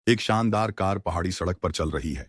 एक शानदार कार पहाड़ी सड़क पर चल रही है।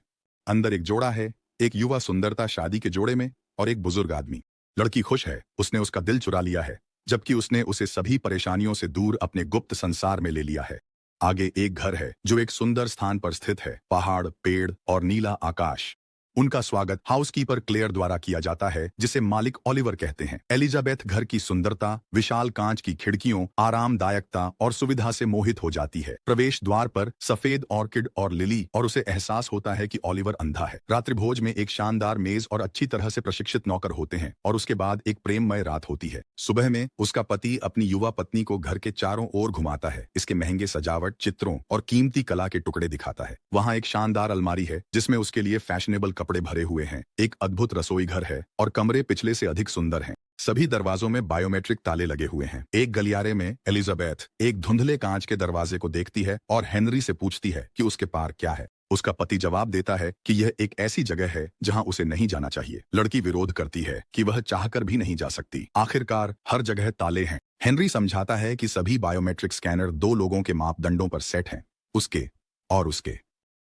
अंदर एक जोड़ा है, एक युवा सुंदरता शादी के जोड़े में और एक बुजुर्ग आदमी। लड़की खुश है, उसने उसका दिल चुरा लिया है, जबकि उसने उसे सभी परेशानियों से दूर अपने गुप्त संसार में ले लिया है। आगे एक घर है जो एक सुंदर स्थान पर स्थित है, पहाड़, पेड़ और नीला आकाश। उनका स्वागत हाउसकीपर क्लेयर द्वारा किया जाता है, जिसे मालिक ओलिवर कहते हैं। एलिजाबेथ घर की सुंदरता, विशाल कांच की खिड़कियों, आरामदायकता और सुविधा से मोहित हो जाती है। प्रवेश द्वार पर सफेद ऑर्किड और लिली, और उसे एहसास होता है कि ओलिवर अंधा है। रात्रिभोज में एक शानदार मेज और अच्छी तरह से प्रशिक्षित नौकर होते हैं, और उसके बाद एक प्रेममय रात होती है। सुबह में उसका पति अपनी युवा पत्नी को घर के चारों ओर घुमाता है, इसके महंगे सजावट, चित्रों और कीमती कला के टुकड़े दिखाता है। वहाँ एक शानदार अलमारी है जिसमें उसके लिए फैशनेबल कपड़े भरे हुए हैं। एक अद्भुत रसोई घर है और कमरे पिछले से अधिक सुंदर हैं। सभी दरवाजों में बायोमेट्रिक ताले लगे हुए हैं। एक गलियारे में एलिजाबेथ एक धुंधले कांच के दरवाजे को देखती है और हेनरी से पूछती है कि उसके पार क्या है। उसका पति जवाब देता है कि यह एक ऐसी जगह है जहां उसे नहीं जाना चाहिए। लड़की विरोध करती है कि वह चाहकर भी नहीं जा सकती। आखिरकार हर जगह ताले हैं। हेनरी समझाता है कि सभी बायोमेट्रिक स्कैनर दो लोगों के मापदंडों पर सेट हैं, उसके और उसके।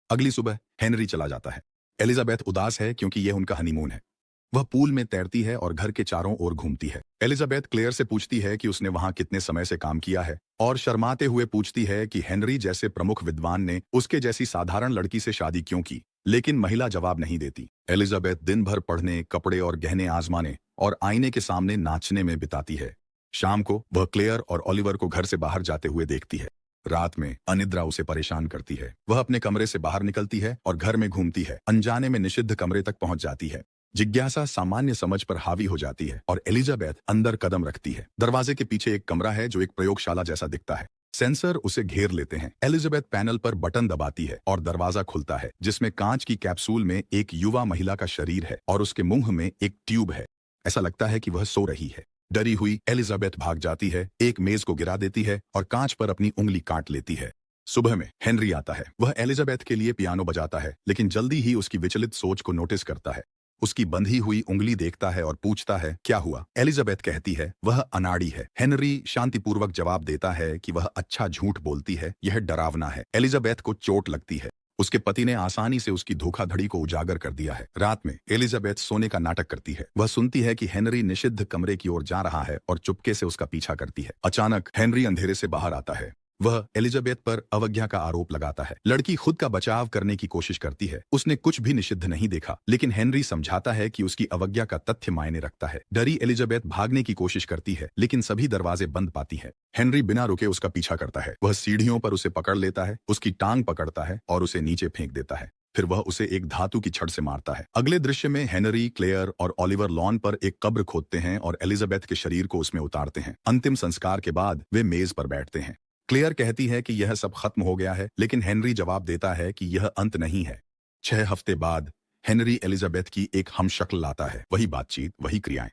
अगली सुबह हेनरी चला जाता है। एलिजाबेथ उदास है क्योंकि यह उनका हनीमून है। वह पूल में तैरती है और घर के चारों ओर घूमती है। एलिजाबेथ क्लेयर से पूछती है कि उसने वहां कितने समय से काम किया है, और शर्माते हुए पूछती है कि हेनरी जैसे प्रमुख विद्वान ने उसके जैसी साधारण लड़की से शादी क्यों की। लेकिन महिला जवाब नहीं देती। एलिजाबेथ दिन भर पढ़ने, कपड़े और गहने आजमाने और आईने के सामने नाचने में बिताती है। शाम को वह क्लेयर और ओलिवर को घर से बाहर जाते हुए देखती है। रात में अनिद्रा उसे परेशान करती है। वह अपने कमरे से बाहर निकलती है और घर में घूमती है। अनजाने में निषिद्ध कमरे तक पहुंच जाती है। जिज्ञासा सामान्य समझ पर हावी हो जाती है और एलिजाबेथ अंदर कदम रखती है। दरवाजे के पीछे एक कमरा है जो एक प्रयोगशाला जैसा दिखता है। सेंसर उसे घेर लेते हैं। एलिजाबेथ पैनल पर बटन दबाती है और दरवाजा खुलता है, जिसमें कांच की कैप्सूल में एक युवा महिला का शरीर है और उसके मुंह में एक ट्यूब है। ऐसा लगता है कि वह सो रही है। डरी हुई एलिजाबेथ भाग जाती है, एक मेज को गिरा देती है और कांच पर अपनी उंगली काट लेती है। सुबह में हेनरी आता है। वह एलिजाबेथ के लिए पियानो बजाता है, लेकिन जल्दी ही उसकी विचलित सोच को नोटिस करता है। उसकी बंधी हुई उंगली देखता है और पूछता है, क्या हुआ? एलिजाबेथ कहती है, वह अनाड़ी है। हेनरी शांतिपूर्वक जवाब देता है कि वह अच्छा झूठ बोलती है, यह डरावना है। एलिजाबेथ को चोट लगती है। उसके पति ने आसानी से उसकी धोखाधड़ी को उजागर कर दिया है। रात में एलिजाबेथ सोने का नाटक करती है। वह सुनती है कि हेनरी निषिद्ध कमरे की ओर जा रहा है और चुपके से उसका पीछा करती है। अचानक हेनरी अंधेरे से बाहर आता है। वह एलिजाबेथ पर अवज्ञा का आरोप लगाता है। लड़की खुद का बचाव करने की कोशिश करती है। उसने कुछ भी निषिद्ध नहीं देखा, लेकिन हेनरी समझाता है कि उसकी अवज्ञा का तथ्य मायने रखता है। डरी एलिजाबेथ भागने की कोशिश करती है, लेकिन सभी दरवाजे बंद पाती है। हेनरी बिना रुके उसका पीछा करता है। वह सीढ़ियों पर उसे पकड़ लेता है, उसकी टांग पकड़ता है और उसे नीचे फेंक देता है। फिर वह उसे एक धातु की छड़ से मारता है। अगले दृश्य में हेनरी, क्लेयर और ओलिवर लॉन पर एक कब्र खोदते हैं और एलिजाबेथ के शरीर को उसमें उतारते हैं। अंतिम संस्कार के बाद वे मेज पर बैठते हैं। क्लेयर कहती है कि यह सब खत्म हो गया है, लेकिन हेनरी जवाब देता है कि यह अंत नहीं है। 6 हफ्ते बाद हेनरी एलिजाबेथ की एक हमशक्ल लाता है। वही बातचीत, वही क्रियाएं।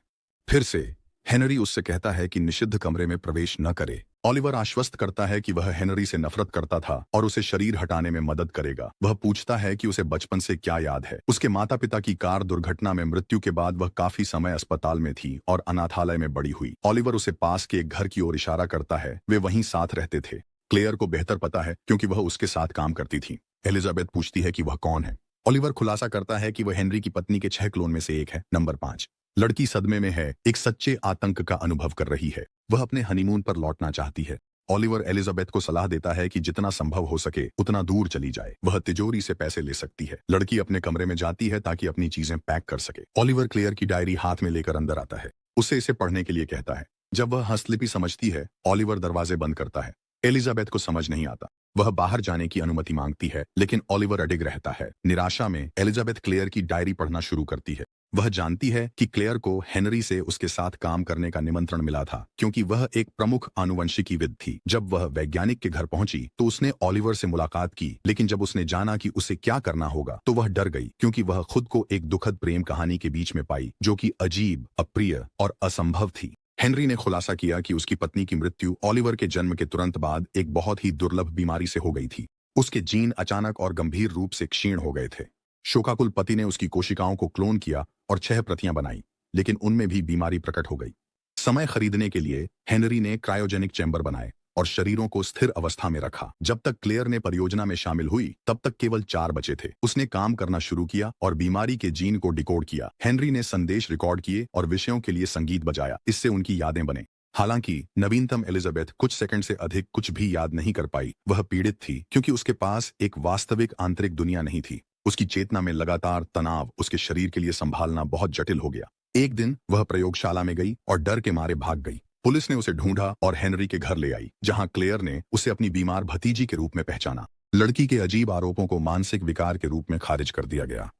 फिर से हेनरी उससे कहता है कि निषिद्ध कमरे में प्रवेश न करे। ओलिवर आश्वस्त करता है कि वह हेनरी से नफरत करता था और उसे शरीर हटाने में मदद करेगा। वह पूछता है कि उसे बचपन से क्या याद है। उसके माता पिता की कार दुर्घटना में मृत्यु के बाद वह काफी समय अस्पताल में थी और अनाथालय में बड़ी हुई। ओलिवर उसे पास के एक घर की ओर इशारा करता है। वे वहीं साथ रहते थे। क्लेयर को बेहतर पता है क्योंकि वह उसके साथ काम करती थी। एलिजाबेथ पूछती है कि वह कौन है। ओलिवर खुलासा करता है कि वह हेनरी की पत्नी के 6 क्लोन में से एक है, नंबर 5। लड़की सदमे में है, एक सच्चे आतंक का अनुभव कर रही है। वह अपने हनीमून पर लौटना चाहती है। ओलिवर एलिजाबेथ को सलाह देता है कि जितना संभव हो सके उतना दूर चली जाए। वह तिजोरी से पैसे ले सकती है। लड़की अपने कमरे में जाती है ताकि अपनी चीजें पैक कर सके। ओलिवर क्लेयर की डायरी हाथ में लेकर अंदर आता है। उसे इसे पढ़ने के लिए कहता है। जब वह हस्तलिपि समझती है, ओलिवर दरवाजे बंद करता है। एलिजाबेथ को समझ नहीं आता। वह बाहर जाने की अनुमति मांगती है, लेकिन ओलिवर अडिग रहता है। निराशा में एलिजाबेथ क्लेयर की डायरी पढ़ना शुरू करती है। वह जानती है कि क्लेयर को हेनरी से उसके साथ काम करने का निमंत्रण मिला था, क्योंकि वह एक प्रमुख आनुवंशिकीविद थी। जब वह वैज्ञानिक के घर पहुंची तो उसने ओलिवर से मुलाकात की, लेकिन जब उसने जाना कि उसे क्या करना होगा तो वह डर गई, क्योंकि वह खुद को एक दुखद प्रेम कहानी के बीच में पाई जो कि अजीब, अप्रिय और असंभव थी। हेनरी ने खुलासा किया कि उसकी पत्नी की मृत्यु ओलिवर के जन्म के तुरंत बाद एक बहुत ही दुर्लभ बीमारी से हो गई थी। उसके जीन अचानक और गंभीर रूप से क्षीण हो गए थे। शोकाकुल पति ने उसकी कोशिकाओं को क्लोन किया और 6 प्रतियां बनाई, लेकिन उनमें भी बीमारी प्रकट हो गई। समय खरीदने के लिए हेनरी ने क्रायोजेनिक चैम्बर बनाए और शरीरों को स्थिर अवस्था में रखा। जब तक क्लेयर ने परियोजना में शामिल हुई तब तक केवल 4 बचे थे। उसने काम करना शुरू किया और बीमारी के जीन को डिकोड किया। हेनरी ने संदेश रिकॉर्ड किए और विषयों के लिए संगीत बजाया। इससे उनकी यादें बने। हालांकि नवीनतम एलिजाबेथ कुछ सेकंड से अधिक कुछ भी याद नहीं कर पाई। वह पीड़ित थी क्योंकि उसके पास एक वास्तविक आंतरिक दुनिया नहीं थी। उसकी चेतना में लगातार तनाव उसके शरीर के लिए संभालना बहुत जटिल हो गया। एक दिन वह प्रयोगशाला में गई और डर के मारे भाग गई। पुलिस ने उसे ढूंढा और हेनरी के घर ले आई, जहां क्लेयर ने उसे अपनी बीमार भतीजी के रूप में पहचाना। लड़की के अजीब आरोपों को मानसिक विकार के रूप में खारिज कर दिया गया।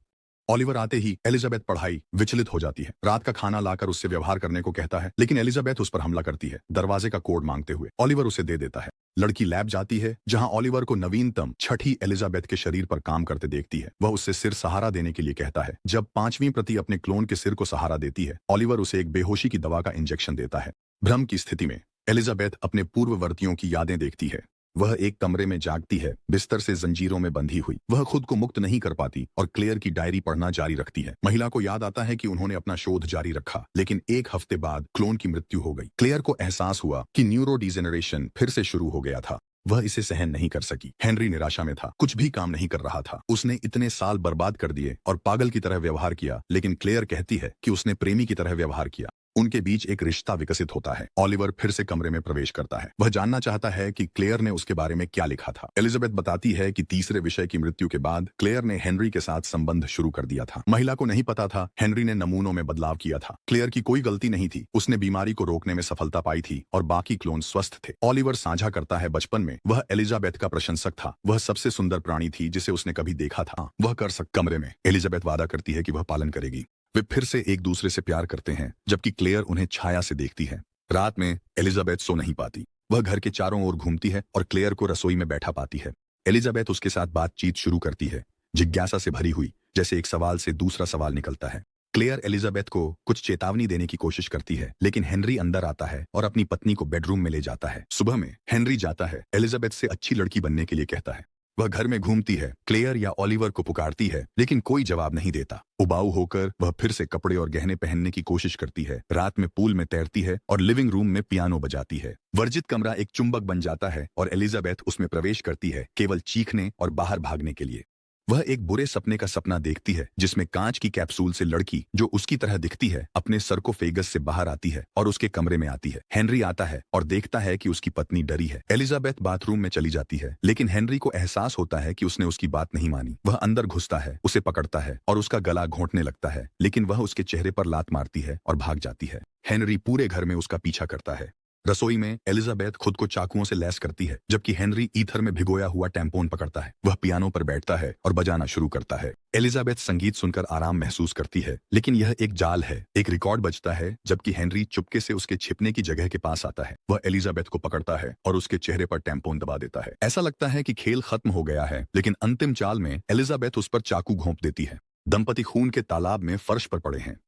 ऑलिवर आते ही एलिजाबेथ पढ़ाई विचलित हो जाती है। रात का खाना लाकर उससे व्यवहार करने को कहता है, लेकिन एलिजाबेथ उस पर हमला करती है, दरवाजे का कोड मांगते हुए। ऑलिवर उसे दे देता है। लड़की लैब जाती है, जहां ऑलिवर को नवीनतम छठी एलिजाबेथ के शरीर पर काम करते देखती है। वह उससे सिर सहारा देने के लिए कहता है। जब 5वीं प्रति अपने क्लोन के सिर को सहारा देती है, ऑलिवर उसे एक बेहोशी की दवा का इंजेक्शन देता है। भ्रम की स्थिति में एलिजाबेथ अपने पूर्ववर्तियों की यादें देखती है। वह एक कमरे में जागती है, बिस्तर से जंजीरों में बंधी हुई। वह खुद को मुक्त नहीं कर पाती और क्लेयर की डायरी पढ़ना जारी रखती है। महिला को याद आता है कि उन्होंने अपना शोध जारी रखा, लेकिन 1 हफ्ते बाद क्लोन की मृत्यु हो गई। क्लेयर को एहसास हुआ कि न्यूरो डिजेनरेशन फिर से शुरू हो गया था। वह इसे सहन नहीं कर सकी। हेनरी निराशा में था, कुछ भी काम नहीं कर रहा था। उसने इतने साल बर्बाद कर दिए और पागल की तरह व्यवहार किया, लेकिन क्लेयर कहती है कि उसने प्रेमी की तरह व्यवहार किया। उनके बीच एक रिश्ता विकसित होता है। ऑलिवर फिर से कमरे में प्रवेश करता है। वह जानना चाहता है कि क्लेयर ने उसके बारे में क्या लिखा था। एलिजाबेथ बताती है कि तीसरे विषय की मृत्यु के बाद क्लेयर ने हेनरी के साथ संबंध शुरू कर दिया था। महिला को नहीं पता था हेनरी ने नमूनों में बदलाव किया था। क्लेयर की कोई गलती नहीं थी। उसने बीमारी को रोकने में सफलता पाई थी और बाकी क्लोन स्वस्थ थे। ऑलिवर साझा करता है, बचपन में वह एलिजाबेथ का प्रशंसक था। वह सबसे सुंदर प्राणी थी जिसे उसने कभी देखा था। वह कर सक कमरे में एलिजाबेथ वादा करती है कि वह पालन करेगी। वे फिर से एक दूसरे से प्यार करते हैं, जबकि क्लेयर उन्हें छाया से देखती है। रात में एलिजाबेथ सो नहीं पाती। वह घर के चारों ओर घूमती है और क्लेयर को रसोई में बैठा पाती है। एलिजाबेथ उसके साथ बातचीत शुरू करती है, जिज्ञासा से भरी हुई, जैसे एक सवाल से दूसरा सवाल निकलता है। क्लेयर एलिजाबेथ को कुछ चेतावनी देने की कोशिश करती है, लेकिन हेनरी अंदर आता है और अपनी पत्नी को बेडरूम में ले जाता है। सुबह में हेनरी जाता है, एलिजाबेथ से अच्छी लड़की बनने के लिए कहता है। वह घर में घूमती है, क्लेयर या ऑलिवर को पुकारती है, लेकिन कोई जवाब नहीं देता। उबाऊ होकर वह फिर से कपड़े और गहने पहनने की कोशिश करती है। रात में पूल में तैरती है और लिविंग रूम में पियानो बजाती है। वर्जित कमरा एक चुंबक बन जाता है और एलिजाबेथ उसमें प्रवेश करती है, केवल चीखने और बाहर भागने के लिए। वह एक बुरे सपने का सपना देखती है, जिसमें कांच की कैप्सूल से लड़की जो उसकी तरह दिखती है अपने सरकोफेगस से बाहर आती है और उसके कमरे में आती है। हेनरी आता है और देखता है कि उसकी पत्नी डरी है। एलिजाबेथ बाथरूम में चली जाती है, लेकिन हेनरी को एहसास होता है कि उसने उसकी बात नहीं मानी। वह अंदर घुसता है, उसे पकड़ता है और उसका गला घोंटने लगता है, लेकिन वह उसके चेहरे पर लात मारती है और भाग जाती है। हेनरी पूरे घर में उसका पीछा करता है। रसोई में एलिजाबेथ खुद को चाकुओं से लैस करती है, जबकि हेनरी ईथर में भिगोया हुआ टैम्पोन पकड़ता है। वह पियानो पर बैठता है और बजाना शुरू करता है। एलिजाबेथ संगीत सुनकर आराम महसूस करती है, लेकिन यह एक जाल है। एक रिकॉर्ड बजता है, जबकि हेनरी चुपके से उसके छिपने की जगह के पास आता है। वह एलिजाबेथ को पकड़ता है और उसके चेहरे पर टैम्पोन दबा देता है। ऐसा लगता है कि खेल खत्म हो गया है, लेकिन अंतिम चाल में एलिजाबेथ उस पर चाकू घोंप देती है। दंपति खून के तालाब में फर्श पर पड़े हैं।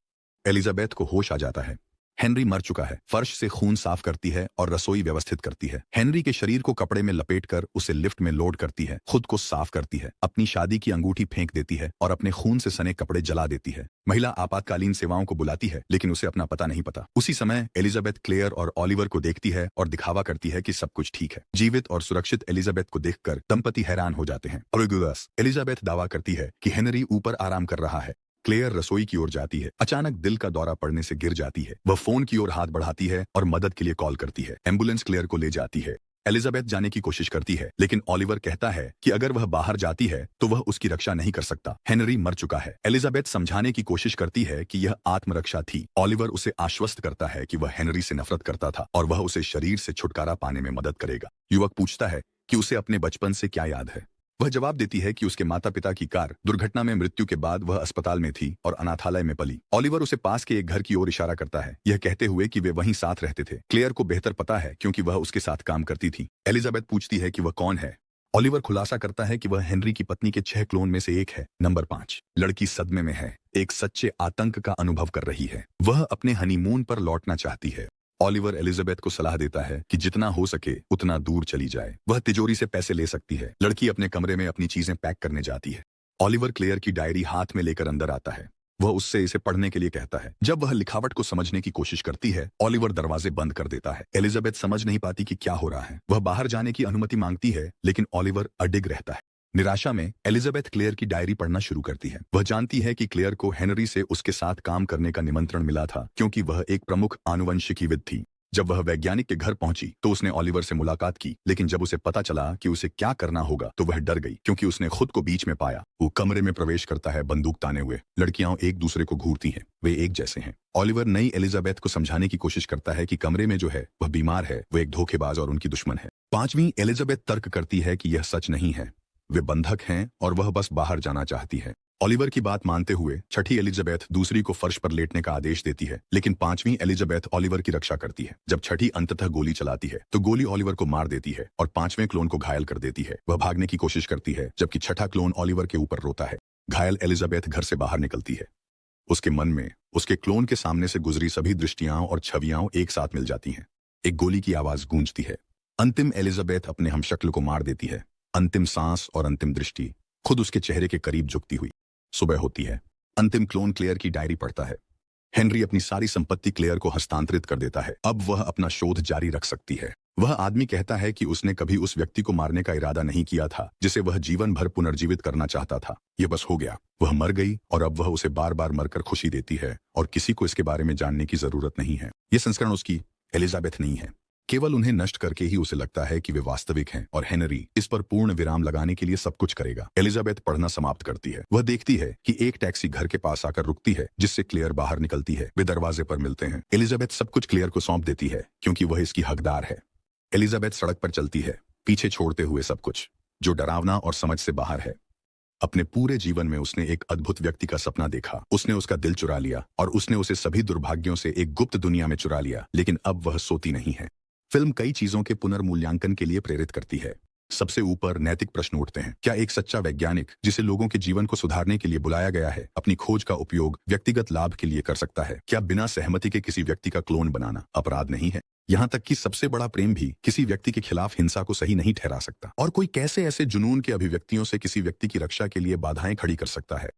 एलिजाबेथ को होश आ जाता है। हेनरी मर चुका है। फर्श से खून साफ करती है और रसोई व्यवस्थित करती है। हेनरी के शरीर को कपड़े में लपेटकर उसे लिफ्ट में लोड करती है। खुद को साफ करती है, अपनी शादी की अंगूठी फेंक देती है और अपने खून से सने कपड़े जला देती है। महिला आपातकालीन सेवाओं को बुलाती है, लेकिन उसे अपना पता नहीं पता। उसी समय एलिजाबेथ क्लेयर और ऑलिवर को देखती है और दिखावा करती है कि सब कुछ ठीक है। जीवित और सुरक्षित एलिजाबेथ को देखकर दंपति हैरान हो जाते हैं। और एलिजाबेथ दावा करती है कि हेनरी ऊपर आराम कर रहा है। क्लेयर रसोई की ओर जाती है। अचानक दिल का दौरा पड़ने से गिर जाती है। वह फोन की ओर हाथ बढ़ाती है और मदद के लिए कॉल करती है। एम्बुलेंस क्लेयर को ले जाती है। एलिजाबेथ जाने की कोशिश करती है, लेकिन ऑलिवर कहता है कि अगर वह बाहर जाती है तो वह उसकी रक्षा नहीं कर सकता। हेनरी मर चुका है। एलिजाबेथ समझाने की कोशिश करती है कि यह आत्मरक्षा थी। ऑलिवर उसे आश्वस्त करता है कि वह हेनरी से नफरत करता था और वह उसे शरीर से छुटकारा पाने में मदद करेगा। युवक पूछता है कि उसे अपने बचपन से क्या याद है। वह जवाब देती है कि उसके माता पिता की कार दुर्घटना में मृत्यु के बाद वह अस्पताल में थी और अनाथालय में पली। ऑलिवर उसे पास के एक घर की ओर इशारा करता है, यह कहते हुए कि वे वहीं साथ रहते थे। क्लेयर को बेहतर पता है क्योंकि वह उसके साथ काम करती थी। एलिजाबेथ पूछती है कि वह कौन है। ऑलिवर खुलासा करता है कि वह हेनरी की पत्नी के 6 क्लोन में से एक है, नंबर 5। लड़की सदमे में है, एक सच्चे आतंक का अनुभव कर रही है। वह अपने हनीमून पर लौटना चाहती है। ऑलिवर एलिजाबेथ को सलाह देता है कि जितना हो सके उतना दूर चली जाए। वह तिजोरी से पैसे ले सकती है। लड़की अपने कमरे में अपनी चीजें पैक करने जाती है। ऑलिवर क्लेयर की डायरी हाथ में लेकर अंदर आता है। वह उससे इसे पढ़ने के लिए कहता है। जब वह लिखावट को समझने की कोशिश करती है, ऑलिवर दरवाजे बंद कर देता है। एलिजाबेथ समझ नहीं पाती कि क्या हो रहा है। वह बाहर जाने की अनुमति मांगती है, लेकिन ऑलिवर अडिग रहता है। निराशा में एलिजाबेथ क्लेयर की डायरी पढ़ना शुरू करती है। वह जानती है कि क्लेयर को हेनरी से उसके साथ काम करने का निमंत्रण मिला था, क्योंकि वह एक प्रमुख आनुवंशिकीविद थी। जब वह वैज्ञानिक के घर पहुंची तो उसने ऑलिवर से मुलाकात की, लेकिन जब उसे पता चला कि उसे क्या करना होगा तो वह डर गई, क्योंकि उसने खुद को बीच में पाया। वो कमरे में प्रवेश करता है, बंदूक ताने हुए। लड़कियां एक दूसरे को घूरती हैं, वे एक जैसे हैं। ऑलिवर नई एलिजाबेथ को समझाने की कोशिश करता है कि कमरे में जो है वह बीमार है, वो एक धोखेबाज और उनकी दुश्मन है। 5वीं एलिजाबेथ तर्क करती है कि यह सच नहीं है, वे बंधक हैं और वह बस बाहर जाना चाहती है। ऑलिवर की बात मानते हुए 6ठी एलिजाबेथ दूसरी को फर्श पर लेटने का आदेश देती है, लेकिन 5वीं एलिजाबेथ ऑलिवर की रक्षा करती है। जब 6ठी अंततः गोली चलाती है तो गोली ऑलिवर को मार देती है और 5वें क्लोन को घायल कर देती है। वह भागने की कोशिश करती है, जबकि 6ठा क्लोन ऑलिवर के ऊपर रोता है। घायल एलिजाबेथ घर से बाहर निकलती है। उसके मन में उसके क्लोन के सामने से गुजरी सभी दृष्टियां और छवियां एक साथ मिल जाती हैं। एक गोली की आवाज गूंजती है। अंतिम एलिजाबेथ अपने हमशक्ल को मार देती है। अंतिम सांस और अंतिम दृष्टि खुद उसके चेहरे के करीब झुकती हुई। सुबह होती है। अंतिम क्लोन क्लेयर की डायरी पढ़ता है। हेनरी अपनी सारी संपत्ति क्लेयर को हस्तांतरित कर देता है। अब वह अपना शोध जारी रख सकती है। वह आदमी कहता है कि उसने कभी उस व्यक्ति को मारने का इरादा नहीं किया था जिसे वह जीवन भर पुनर्जीवित करना चाहता था। यह बस हो गया। वह मर गई और अब वह उसे बार बार मरकर खुशी देती है और किसी को इसके बारे में जानने की जरूरत नहीं है। यह संस्करण उसकी एलिजाबेथ नहीं है। केवल उन्हें नष्ट करके ही उसे लगता है कि वे वास्तविक हैं और हेनरी इस पर पूर्ण विराम लगाने के लिए सब कुछ करेगा। एलिजाबेथ पढ़ना समाप्त करती है। वह देखती है कि एक टैक्सी घर के पास आकर रुकती है, जिससे क्लेयर बाहर निकलती है। वे दरवाजे पर मिलते हैं। एलिजाबेथ सब कुछ क्लेयर को सौंप देती है, क्योंकि वह इसकी हकदार है। एलिजाबेथ सड़क पर चलती है, पीछे छोड़ते हुए सब कुछ जो डरावना और समझ से बाहर है। अपने पूरे जीवन में उसने एक अद्भुत व्यक्ति का सपना देखा। उसने उसका दिल चुरा लिया और उसने उसे सभी दुर्भाग्यों से एक गुप्त दुनिया में चुरा लिया, लेकिन अब वह सोती नहीं है। फिल्म कई चीजों के पुनर्मूल्यांकन के लिए प्रेरित करती है। सबसे ऊपर नैतिक प्रश्न उठते हैं। क्या एक सच्चा वैज्ञानिक जिसे लोगों के जीवन को सुधारने के लिए बुलाया गया है, अपनी खोज का उपयोग व्यक्तिगत लाभ के लिए कर सकता है? क्या बिना सहमति के किसी व्यक्ति का क्लोन बनाना अपराध नहीं है? यहाँ तक कि सबसे बड़ा प्रेम भी किसी व्यक्ति के खिलाफ हिंसा को सही नहीं ठहरा सकता। और कोई कैसे ऐसे जुनून के अभिव्यक्तियों से किसी व्यक्ति की रक्षा के लिए बाधाएं खड़ी कर सकता है?